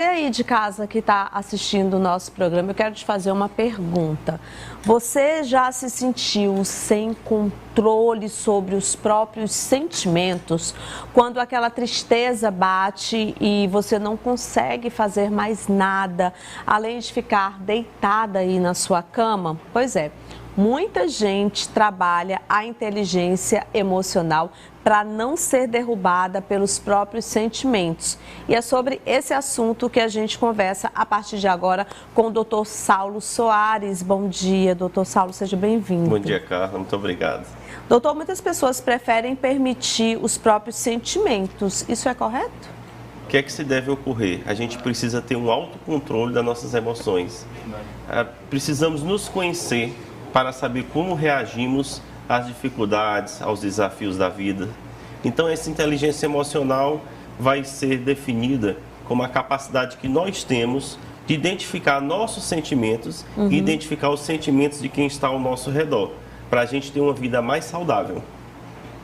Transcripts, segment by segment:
Você aí de casa que está assistindo o nosso programa, eu quero te fazer uma pergunta. Você já se sentiu sem controle sobre os próprios sentimentos? Quando aquela tristeza bate e você não consegue fazer mais nada, além de ficar deitada aí na sua cama? Pois é. Muita gente trabalha a inteligência emocional para não ser derrubada pelos próprios sentimentos. E é sobre esse assunto que a gente conversa a partir de agora com o Dr. Saulo Soares. Bom dia, Dr. Saulo, seja bem-vindo. Bom dia, Carla, muito obrigado. Doutor, muitas pessoas preferem permitir os próprios sentimentos. Isso é correto? O que é que se deve ocorrer? A gente precisa ter um autocontrole das nossas emoções. Precisamos nos conhecer para saber como reagimos às dificuldades, aos desafios da vida. Então, essa inteligência emocional vai ser definida como a capacidade que nós temos de identificar nossos sentimentos e identificar os sentimentos de quem está ao nosso redor, para a gente ter uma vida mais saudável.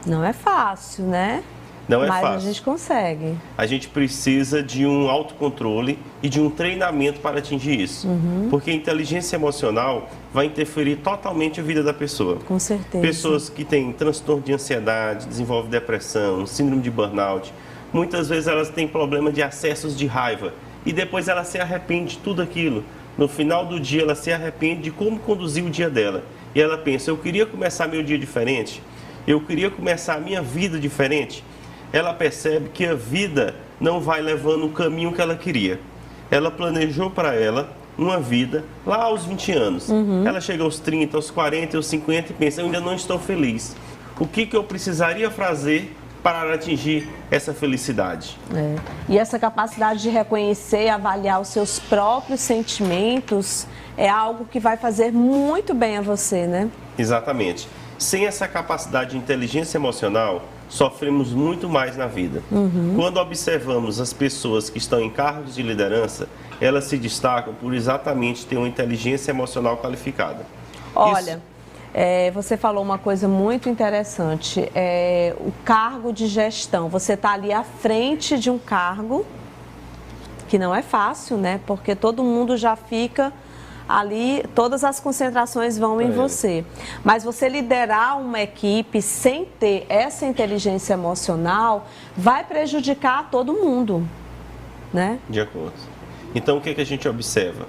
Não é fácil, né? Não é fácil. Mas a gente consegue. A gente precisa de um autocontrole e de um treinamento para atingir isso. Porque a inteligência emocional vai interferir totalmente a vida da pessoa. Com certeza. Pessoas que têm transtorno de ansiedade, desenvolvem depressão, síndrome de burnout, muitas vezes elas têm problema de acessos de raiva e depois ela se arrepende de tudo aquilo. No final do dia ela se arrepende de como conduzir o dia dela. E ela pensa, eu queria começar meu dia diferente, eu queria começar a minha vida diferente. Ela percebe que a vida não vai levando o caminho que ela queria. Ela planejou para ela uma vida lá aos 20 anos. Ela chega aos 30, aos 40, aos 50 e pensa, eu ainda não estou feliz. O que eu precisaria fazer para atingir essa felicidade? E essa capacidade de reconhecer e avaliar os seus próprios sentimentos é algo que vai fazer muito bem a você, né? Exatamente. Sem essa capacidade de inteligência emocional, sofremos muito mais na vida. Quando observamos as pessoas que estão em cargos de liderança, elas se destacam por exatamente ter uma inteligência emocional qualificada. Olha, você falou uma coisa muito interessante, o cargo de gestão. Você está ali à frente de um cargo que não é fácil, né? Porque todo mundo já fica ali, todas as concentrações vão em você. Mas você liderar uma equipe sem ter essa inteligência emocional vai prejudicar todo mundo, né? De acordo. Então, o que a gente observa?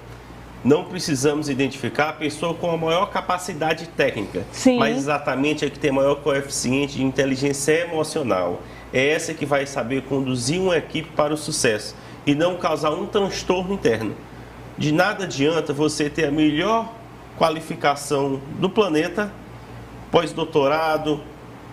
Não precisamos identificar a pessoa com a maior capacidade técnica, mas exatamente a que tem maior coeficiente de inteligência emocional. É essa que vai saber conduzir uma equipe para o sucesso e não causar um transtorno interno. De nada adianta você ter a melhor qualificação do planeta, pós-doutorado,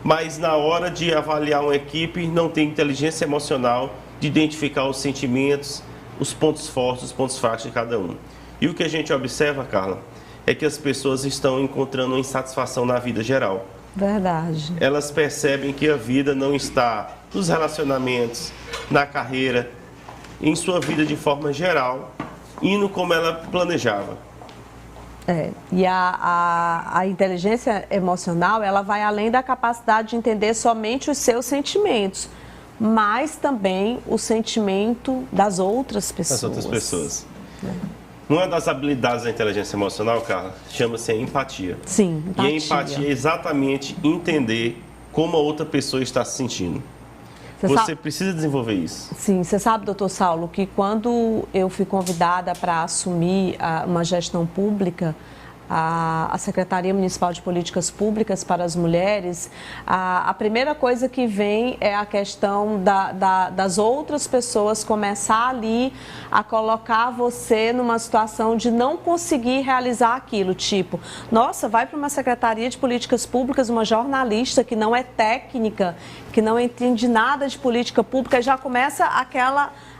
mas na hora de avaliar uma equipe não tem inteligência emocional de identificar os sentimentos, os pontos fortes, os pontos fracos de cada um. E o que a gente observa, Carla, é que as pessoas estão encontrando uma insatisfação na vida geral. Verdade. Elas percebem que a vida não está nos relacionamentos, na carreira, em sua vida de forma geral, indo como ela planejava. E a inteligência emocional, ela vai além da capacidade de entender somente os seus sentimentos, mas também o sentimento das outras pessoas. Das outras pessoas. Uma das habilidades da inteligência emocional, Carla, chama-se a empatia. Sim, empatia. E a empatia é exatamente entender como a outra pessoa está se sentindo. Você precisa desenvolver isso. Sim, você sabe, doutor Saulo, que quando eu fui convidada para assumir uma gestão pública, a Secretaria Municipal de Políticas Públicas para as Mulheres, a primeira coisa que vem é a questão das outras pessoas começar ali a colocar você numa situação de não conseguir realizar aquilo, tipo, nossa, vai para uma Secretaria de Políticas Públicas, uma jornalista que não é técnica, que não entende nada de política pública, já começa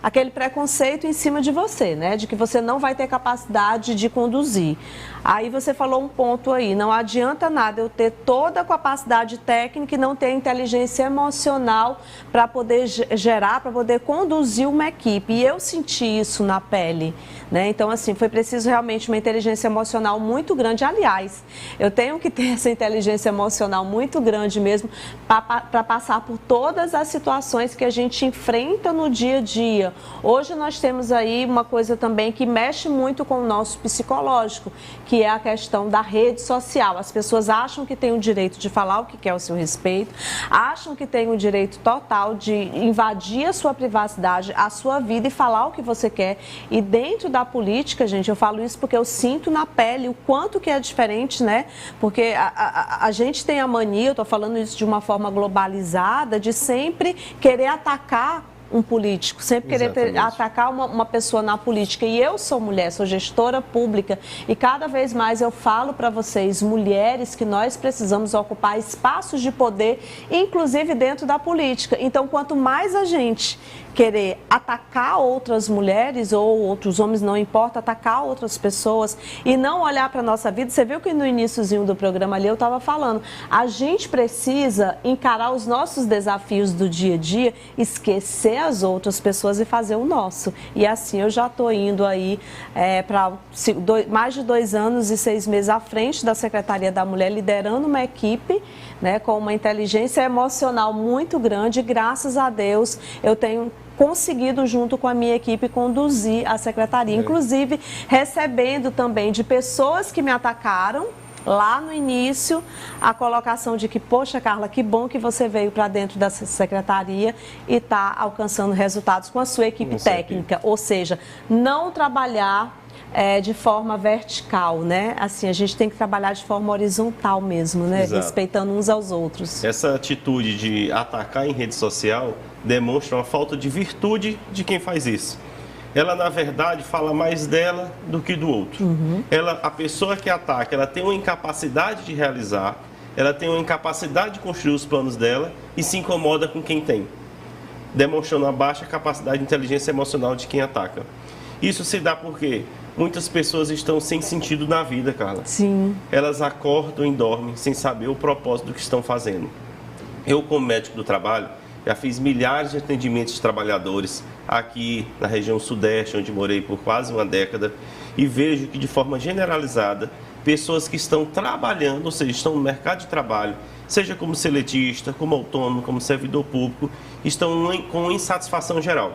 aquele preconceito em cima de você, né? De que você não vai ter capacidade de conduzir. Aí você falou um ponto aí, não adianta nada eu ter toda a capacidade técnica e não ter inteligência emocional para poder gerar, para poder conduzir uma equipe. E eu senti isso na pele, né? Então, assim, foi preciso realmente uma inteligência emocional muito grande. Aliás, eu tenho que ter essa inteligência emocional muito grande mesmo para passar por todas as situações que a gente enfrenta no dia a dia. negativa. Hoje nós temos aí uma coisa também que mexe muito com o nosso psicológico, que é a questão da rede social. As pessoas acham que têm o direito de falar o que quer ao seu respeito, acham que têm o direito total de invadir a sua privacidade, a sua vida e falar o que você quer. E dentro da política, gente, eu falo isso porque eu sinto na pele o quanto que é diferente, né? Porque a gente tem a mania, eu estou falando isso de uma forma globalizada, de sempre querer atacar um político, sempre querer atacar uma pessoa na política. E eu sou mulher, sou gestora pública e cada vez mais eu falo para vocês, mulheres, que nós precisamos ocupar espaços de poder, inclusive dentro da política. Então, quanto mais a gente querer atacar outras mulheres ou outros homens, não importa, atacar outras pessoas e não olhar para a nossa vida. Você viu que no iniciozinho do programa ali eu estava falando, a gente precisa encarar os nossos desafios do dia a dia, esquecer as outras pessoas e fazer o nosso. E assim eu já estou indo aí para mais de 2 anos e 6 meses à frente da Secretaria da Mulher, liderando uma equipe, né, com uma inteligência emocional muito grande. Graças a Deus eu tenho conseguido, junto com a minha equipe, conduzir a secretaria, inclusive recebendo também de pessoas que me atacaram lá no início a colocação de que, poxa, Carla, que bom que você veio para dentro da secretaria e está alcançando resultados com a sua equipe técnica, ou seja, não trabalhar de forma vertical, né? Assim, a gente tem que trabalhar de forma horizontal mesmo, né? Exato. Respeitando uns aos outros. Essa atitude de atacar em rede social demonstra uma falta de virtude de quem faz isso. Ela, na verdade, fala mais dela do que do outro. A pessoa que ataca, ela tem uma incapacidade de realizar, ela tem uma incapacidade de construir os planos dela e se incomoda com quem tem, demonstrando a baixa capacidade de inteligência emocional de quem ataca. Isso se dá porque muitas pessoas estão sem sentido na vida, Carla. Sim. Elas acordam e dormem sem saber o propósito do que estão fazendo. Eu, como médico do trabalho, já fiz milhares de atendimentos de trabalhadores aqui na região sudeste, onde morei por quase uma década, e vejo que, de forma generalizada, pessoas que estão trabalhando, ou seja, estão no mercado de trabalho, seja como seletista, como autônomo, como servidor público, estão com insatisfação geral.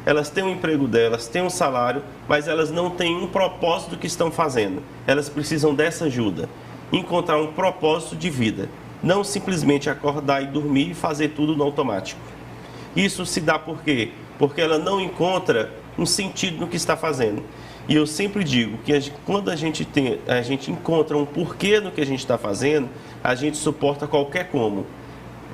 Elas têm o emprego delas, têm um salário, mas elas não têm um propósito do que estão fazendo. Elas precisam dessa ajuda, encontrar um propósito de vida. Não simplesmente acordar e dormir e fazer tudo no automático. Isso se dá por quê? Porque ela não encontra um sentido no que está fazendo. E eu sempre digo que quando a gente encontra um porquê no que a gente está fazendo, a gente suporta qualquer como.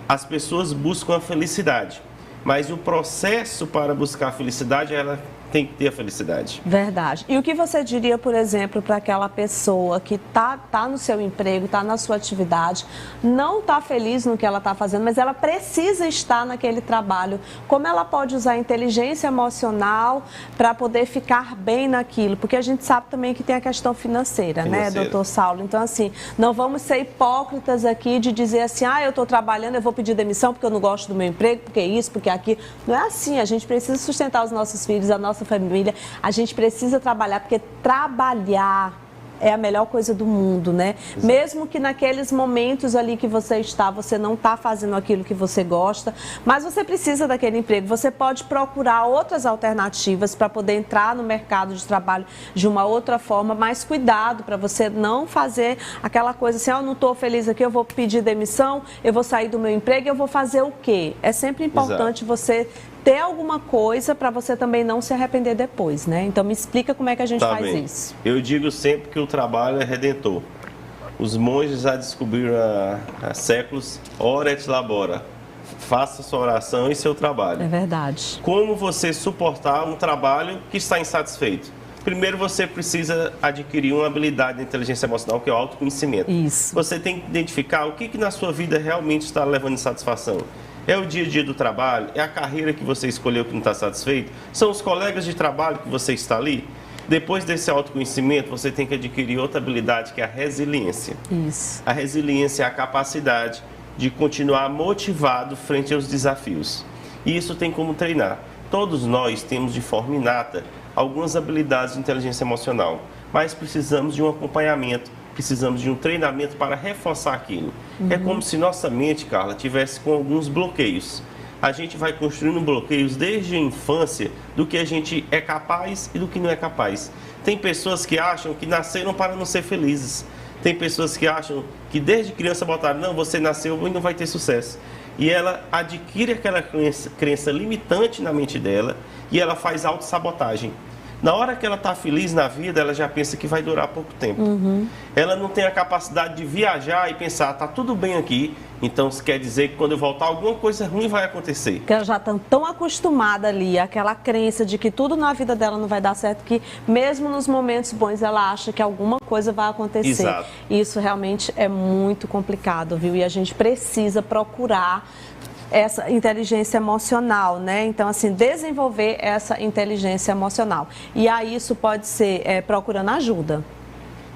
As pessoas buscam a felicidade, mas o processo para buscar a felicidade, ela tem que ter a felicidade. Verdade. E o que você diria, por exemplo, para aquela pessoa que tá no seu emprego, está na sua atividade, não está feliz no que ela está fazendo, mas ela precisa estar naquele trabalho? Como ela pode usar a inteligência emocional para poder ficar bem naquilo? Porque a gente sabe também que tem a questão financeira, né, doutor Saulo? Então, assim, não vamos ser hipócritas aqui de dizer assim, eu estou trabalhando, eu vou pedir demissão porque eu não gosto do meu emprego, porque isso, porque aquilo. Não é assim. A gente precisa sustentar os nossos filhos, a nossa família, a gente precisa trabalhar, porque trabalhar é a melhor coisa do mundo, né? Exato. Mesmo que naqueles momentos ali que você não está fazendo aquilo que você gosta, mas você precisa daquele emprego. Você pode procurar outras alternativas para poder entrar no mercado de trabalho de uma outra forma, mas cuidado para você não fazer aquela coisa assim, eu não estou feliz aqui, eu vou pedir demissão, eu vou sair do meu emprego, eu vou fazer o quê? É sempre importante você ter alguma coisa para você também não se arrepender depois, né? Então me explica como é que a gente faz isso. Eu digo sempre que o trabalho é redentor. Os monges já descobriram há séculos, ora et labora. Faça sua oração e seu trabalho. É verdade. Como você suportar um trabalho que está insatisfeito? Primeiro você precisa adquirir uma habilidade de inteligência emocional, que é o autoconhecimento. Isso. Você tem que identificar o que na sua vida realmente está levando insatisfação. É o dia a dia do trabalho? É a carreira que você escolheu que não está satisfeito? São os colegas de trabalho que você está ali? Depois desse autoconhecimento, você tem que adquirir outra habilidade, que é a resiliência. Isso. A resiliência é a capacidade de continuar motivado frente aos desafios. E isso tem como treinar. Todos nós temos de forma inata algumas habilidades de inteligência emocional, mas precisamos de um acompanhamento, precisamos de um treinamento para reforçar aquilo. É como se nossa mente, Carla, tivesse com alguns bloqueios. a gente vai construindo bloqueios desde a infância do que a gente é capaz e do que não é capaz. Tem pessoas que acham que nasceram para não ser felizes. Tem pessoas que acham que desde criança botaram, não, você nasceu e não vai ter sucesso. E ela adquire aquela crença limitante na mente dela e ela faz autossabotagem. Na hora que ela está feliz na vida, ela já pensa que vai durar pouco tempo. Ela não tem a capacidade de viajar e pensar, tá tudo bem aqui, então isso quer dizer que quando eu voltar, alguma coisa ruim vai acontecer. Porque ela já está tão acostumada ali, aquela crença de que tudo na vida dela não vai dar certo, que mesmo nos momentos bons ela acha que alguma coisa vai acontecer. Exato. E isso realmente é muito complicado, viu? E a gente precisa procurar essa inteligência emocional, né? Então, assim, desenvolver essa inteligência emocional. E aí isso pode ser procurando ajuda.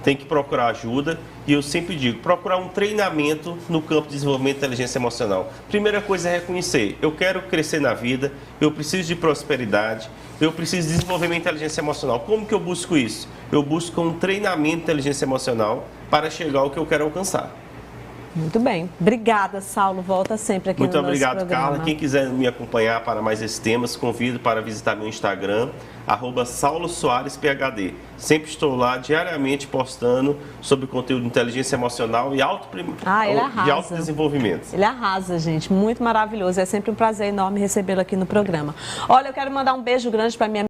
Tem que procurar ajuda e eu sempre digo, procurar um treinamento no campo de desenvolvimento de inteligência emocional. Primeira coisa é reconhecer, eu quero crescer na vida, eu preciso de prosperidade, eu preciso desenvolver minha inteligência emocional. Como que eu busco isso? Eu busco um treinamento de inteligência emocional para chegar ao que eu quero alcançar. Muito bem. Obrigada, Saulo. Volta sempre aqui no nosso programa. Muito obrigado, Carla. Quem quiser me acompanhar para mais esses temas, convido para visitar meu Instagram, @SauloSoaresPhD. Sempre estou lá diariamente postando sobre conteúdo de inteligência emocional e de autodesenvolvimento. Ele arrasa, gente. Muito maravilhoso. É sempre um prazer enorme recebê-lo aqui no programa. Olha, eu quero mandar um beijo grande para minha